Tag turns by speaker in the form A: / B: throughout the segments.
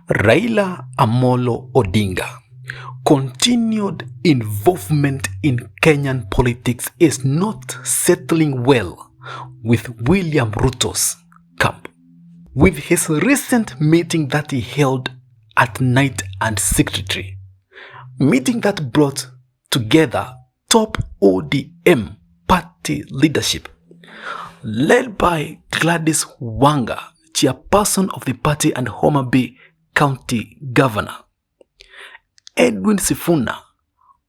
A: Raila Amolo Odinga continued involvement in Kenyan politics is not settling well with William Ruto's camp. With his recent meeting that he held at Night and Secretary, meeting that brought together top ODM party leadership, led by Gladys Wanga, chairperson of the party and Homa Bay County Governor, Edwin Sifuna,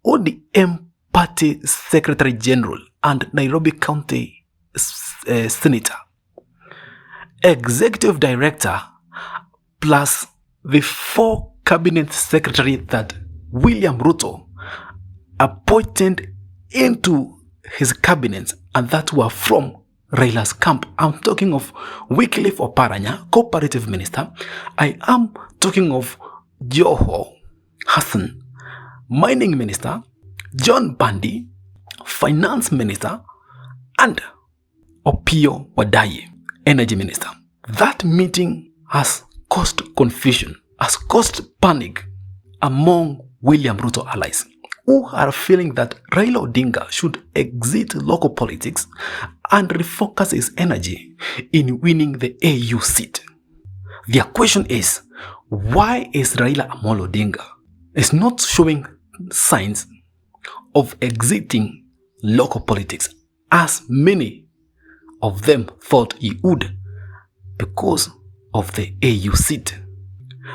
A: ODM Party Secretary General and Nairobi County Senator, Executive Director, plus the 4 cabinet secretaries that William Ruto appointed into his cabinet and that were from Raila's camp. I'm talking of Wycliffe Oparanya, Cooperative Minister. I am talking of Joho Hassan, Mining Minister, John Bandi, Finance Minister, and Opio Wadaye, Energy Minister. That meeting has caused confusion, has caused panic among William Ruto allies, who are feeling that Raila Odinga should exit local politics and refocus his energy in winning the AU seat. Their question is, why is Raila Amolo Odinga is not showing signs of exiting local politics as many of them thought he would because of the AU seat?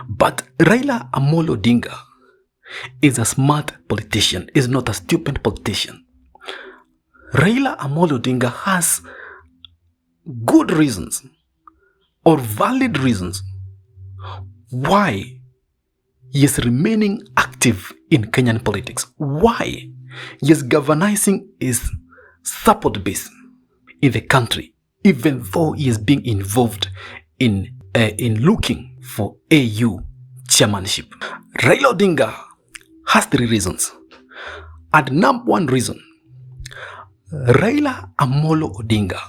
A: But Raila Amolo Odinga is a smart politician, is not a stupid politician. Raila Amolo Odinga has good reasons or valid reasons why he is remaining active in Kenyan politics, why he is galvanizing his support base in the country, even though he is being involved in looking for AU chairmanship. Raila Odinga has 3 reasons. And number 1 reason, Raila Amolo Odinga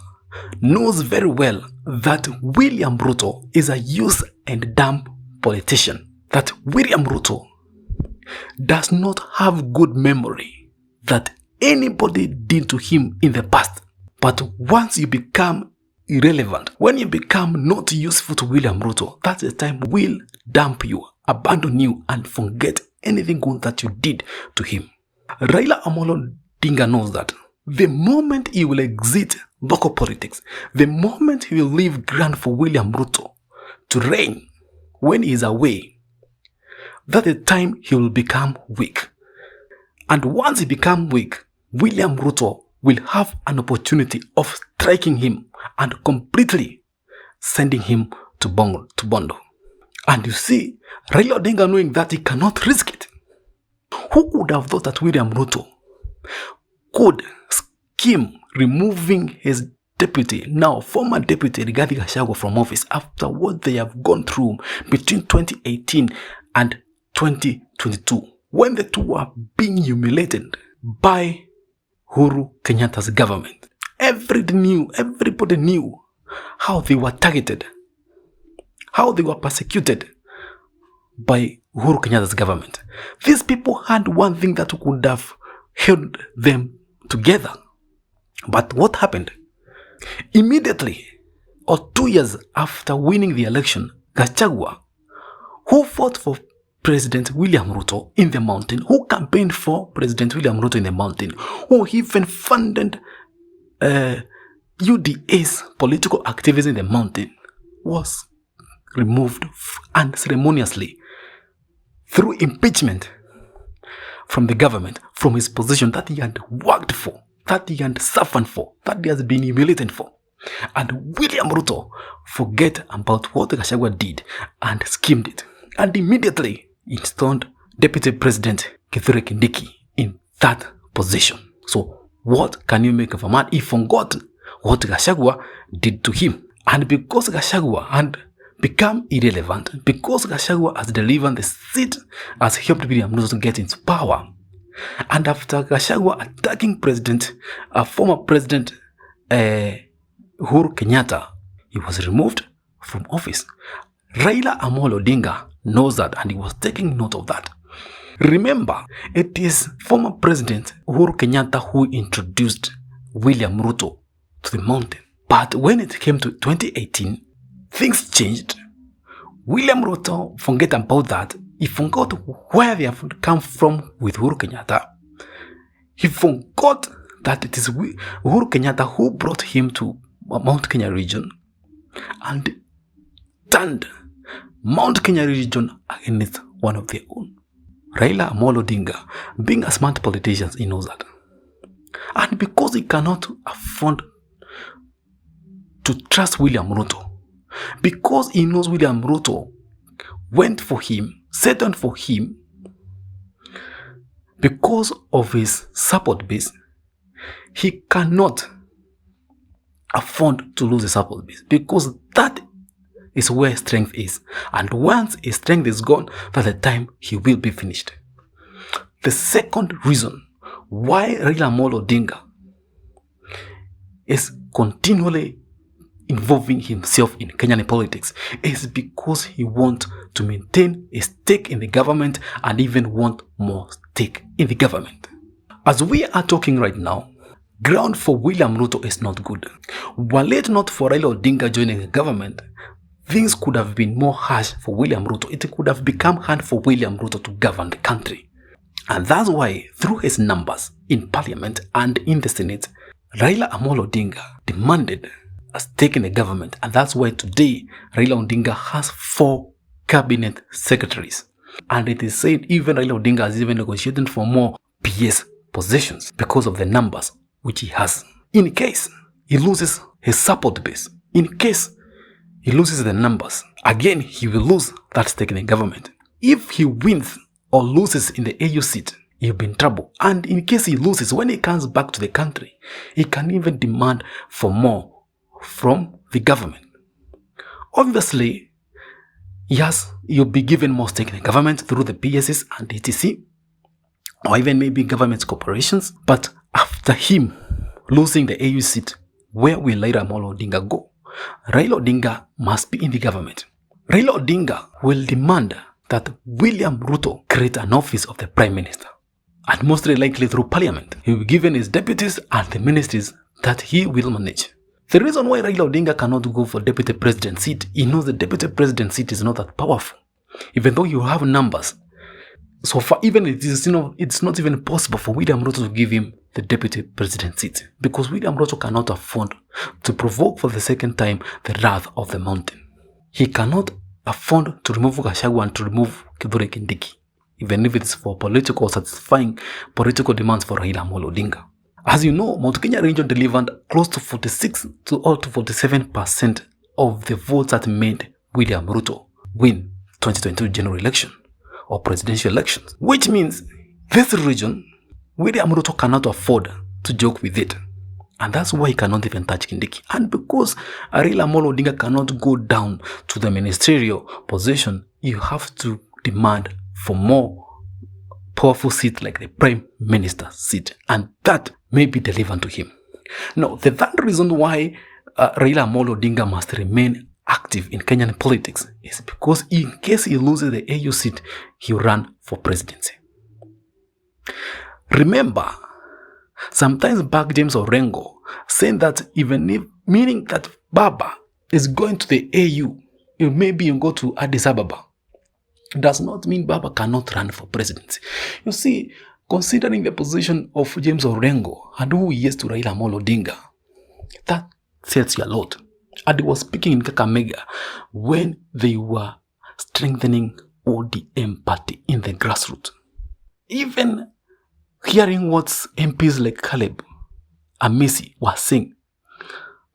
A: knows very well that William Ruto is a use and dump politician, that William Ruto does not have good memory that anybody did to him in the past. But once you become irrelevant, when you become not useful to William Ruto, that's the time we'll dump you, abandon you, and forget anything good that you did to him. Raila Amolo Odinga knows that the moment he will exit local politics, the moment he will leave ground for William Ruto to reign when he is away, that the time he will become weak. And once he becomes weak, William Ruto will have an opportunity of striking him and completely sending him to Bondo. And you see, Raila Odinga knowing that he cannot risk it. Who would have thought that William Ruto could scheme removing his deputy, now former deputy Rigathi Gachagua, from office after what they have gone through between 2018 and 2022, when the two were being humiliated by Uhuru Kenyatta's government. Everybody knew how they were targeted, how they were persecuted by Uhuru Kenyatta's government. These people had one thing that could have held them together. But what happened? Immediately, or 2 years after winning the election, Gachagua, who fought for President William Ruto in the mountain, who campaigned for President William Ruto in the mountain, who even funded UDA's political activism in the mountain, was removed unceremoniously through impeachment from the government, from his position that he had worked for, that he had suffered for, that he has been humiliated for. And William Ruto forget about what Gachagua did and schemed it, and immediately installed Deputy President Kithure Kindiki in that position. So what can you make of a man? He forgot what Gachagua did to him. And because Gachagua had become irrelevant, because Gachagua has delivered the seat, has helped William Ruto to get into power, and after Gachagua attacking former President Uhuru Kenyatta, he was removed from office. Raila Amolo Odinga knows that and he was taking note of that. Remember, it is former President Uhuru Kenyatta who introduced William Ruto to the mountain. But when it came to 2018, things changed. William Ruto forget about that. He forgot where they have come from with Uhuru Kenyatta. He forgot that it is Uhuru Kenyatta who brought him to Mount Kenya region and turned Mount Kenya region against one of their own. Raila Odinga, being a smart politician, he knows that. And because he cannot afford to trust William Ruto, because he knows William Ruto went for him, set on for him, because of his support base, he cannot afford to lose the support base, because that is where strength is. And once his strength is gone, that's the time he will be finished. The second reason why Raila Odinga is continually involving himself in Kenyan politics is because he wants to maintain a stake in the government and even want more stake in the government. As we are talking right now, ground for William Ruto is not good. Were it not for Raila Odinga joining the government, things could have been more harsh for William Ruto. It could have become hard for William Ruto to govern the country. And that's why, through his numbers in parliament and in the Senate, Raila Odinga demanded a stake in the government. And that's why today, Raila Odinga has 4 cabinet secretaries. And it is said even Raila Odinga is even negotiating for more PS positions because of the numbers which he has. In case he loses his support base, in case he loses the numbers, again he will lose that stake in the government. If he wins or loses in the AU seat, he'll be in trouble. And in case he loses, when he comes back to the country, he can even demand for more from the government. Obviously, yes, you'll be given more stake in the government through the PSs and etc. or even maybe government corporations. But after him losing the AU seat, where will Raila Odinga go? Raila Odinga must be in the government. Raila Odinga will demand that William Ruto create an office of the Prime Minister. And most likely through Parliament, he will be given his deputies and the ministries that he will manage. The reason why Raila Odinga cannot go for deputy president seat, he knows the deputy president seat is not that powerful. Even though you have numbers, so far even it's not even possible for William Ruto to give him the deputy president seat, because William Ruto cannot afford to provoke for the second time the wrath of the mountain. He cannot afford to remove Gachagua and to remove Kithure Kindiki, even if it's for satisfying political demands for Raila Odinga. As you know, Mount Kenya region delivered close to 46 to 47% of the votes that made William Ruto win 2022 general election or presidential elections, which means this region, William Ruto cannot afford to joke with it. And that's why he cannot even touch Kindiki. And because Raila Odinga cannot go down to the ministerial position, you have to demand for more powerful seat like the Prime Minister seat. And that may be delivered to him. Now, the third reason why Raila Odinga must remain active in Kenyan politics is because in case he loses the AU seat, he will run for presidency. Remember, sometimes back James Orengo saying that even if, meaning that Baba is going to the AU, maybe you go to Addis Ababa, does not mean Baba cannot run for presidency. You see, considering the position of James Orengo and who he is to Raila Odinga, that tells you a lot. And he was speaking in Kakamega when they were strengthening ODM party in the grassroots. Even hearing what MPs like Caleb Amisi were saying,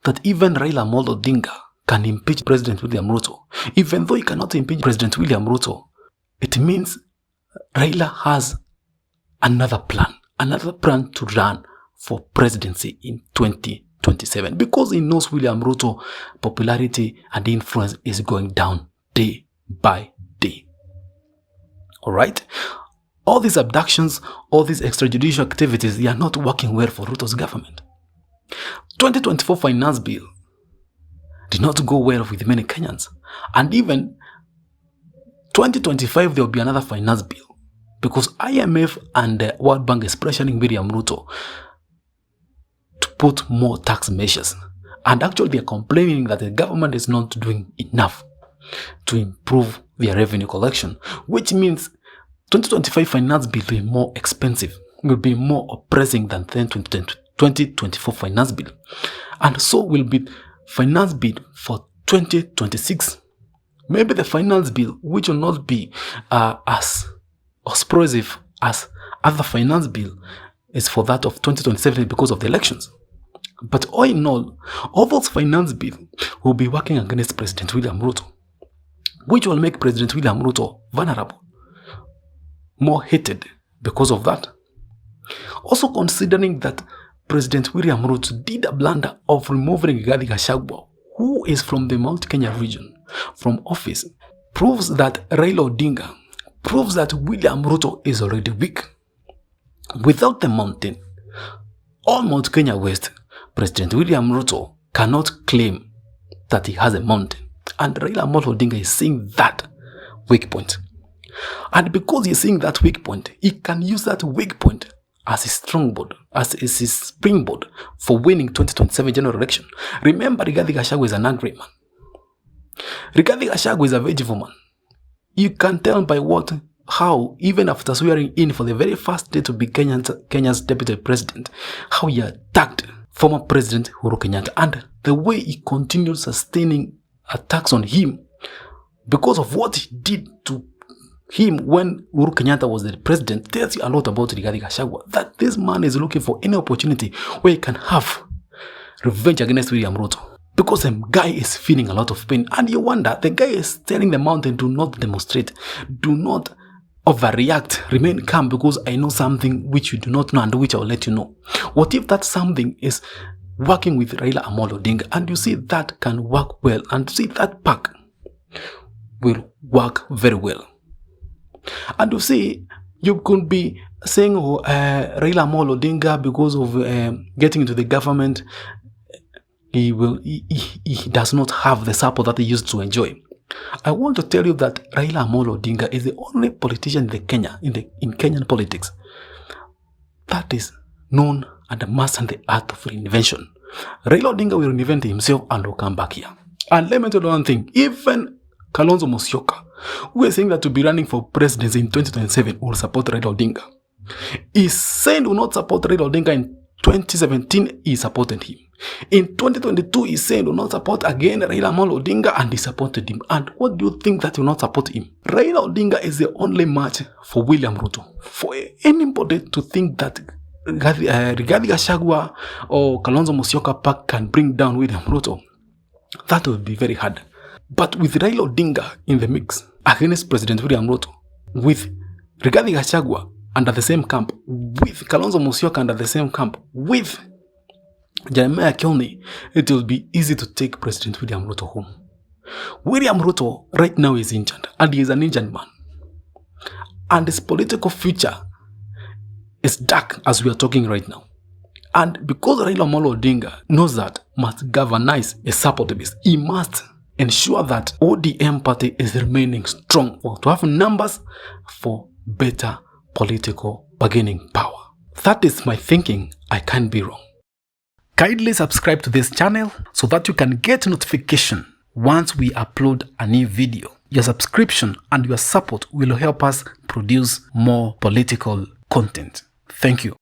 A: that even Raila Odinga can impeach President William Ruto. Even though he cannot impeach President William Ruto, it means Raila has another plan to run for presidency in 2027, because he knows William Ruto popularity and influence is going down day by day. Alright? All these abductions, all these extrajudicial activities, they are not working well for Ruto's government. 2024 finance bill did not go well with many Kenyans. And even 2025 there will be another finance bill because IMF and the World Bank is pressuring William Ruto to put more tax measures. And actually they are complaining that the government is not doing enough to improve their revenue collection, which means 2025 finance bill will be more expensive, will be more oppressing than the 2024 finance bill. And so will be finance bill for 2026. Maybe the finance bill, which will not be as oppressive as other finance bill, is for that of 2027 because of the elections. But all in all those finance bills will be working against President William Ruto, which will make President William Ruto vulnerable, more hated because of that. Also considering that President William Ruto did a blunder of removing Rigathi Gachagua, who is from the Mount Kenya region, from office, proves that RAILA ODINGA, proves that William Ruto is already weak. Without the mountain, all Mount Kenya West, President William Ruto cannot claim that he has a mountain. And Raila Odinga is seeing that weak point. And because he's seeing that weak point, he can use that weak point as his strongboard, as his springboard for winning 2027 general election. Remember, Rigathi Gachagua is an angry man. Rigathi Gachagua is a vengeful man. You can tell by how, even after swearing in for the very first day to be Kenya's deputy president, how he attacked former President Uhuru Kenyatta, and the way he continued sustaining attacks on him because of what he did to him when Uhuru Kenyatta was the president tells you a lot about Rigathi Gachagua. That this man is looking for any opportunity where he can have revenge against William Ruto. Because the guy is feeling a lot of pain. And you wonder, the guy is telling the mountain, do not demonstrate. Do not overreact. Remain calm because I know something which you do not know and which I will let you know. What if that something is working with Raila Odinga and you see that can work well and see that pack will work very well. And you see, you could be saying, Raila Odinga, because of getting into the government, he does not have the support that he used to enjoy. I want to tell you that Raila Odinga is the only politician in Kenyan politics that is known and mastered the art of reinvention. Raila Odinga will reinvent himself and will come back here. And let me tell you one thing, even Kalonzo Musyoka, who is saying that to be running for president in 2027 will support Raila Odinga. He said he will not support Raila Odinga in 2017, he supported him. In 2022, he said he will not support again Raila Odinga and he supported him. And what do you think that will not support him? Raila Odinga is the only match for William Ruto. For anybody to think that Rigathi Gachagua or Kalonzo Musyoka pack can bring down William Ruto, that will be very hard. But with Raila Odinga in the mix against President William Ruto, with Rigathi Gachagua under the same camp, with Kalonzo Musyoka under the same camp, with Jeremiah Kioni, it will be easy to take President William Ruto home. William Ruto right now is injured, and he is an injured man. And his political future is dark as we are talking right now. And because Raila Odinga knows that must galvanize a support base, he must ensure that ODM party is remaining strong to have numbers for better political bargaining power. That is my thinking. I can't be wrong. Kindly subscribe to this channel so that you can get notification once we upload a new video. Your subscription and your support will help us produce more political content. Thank you.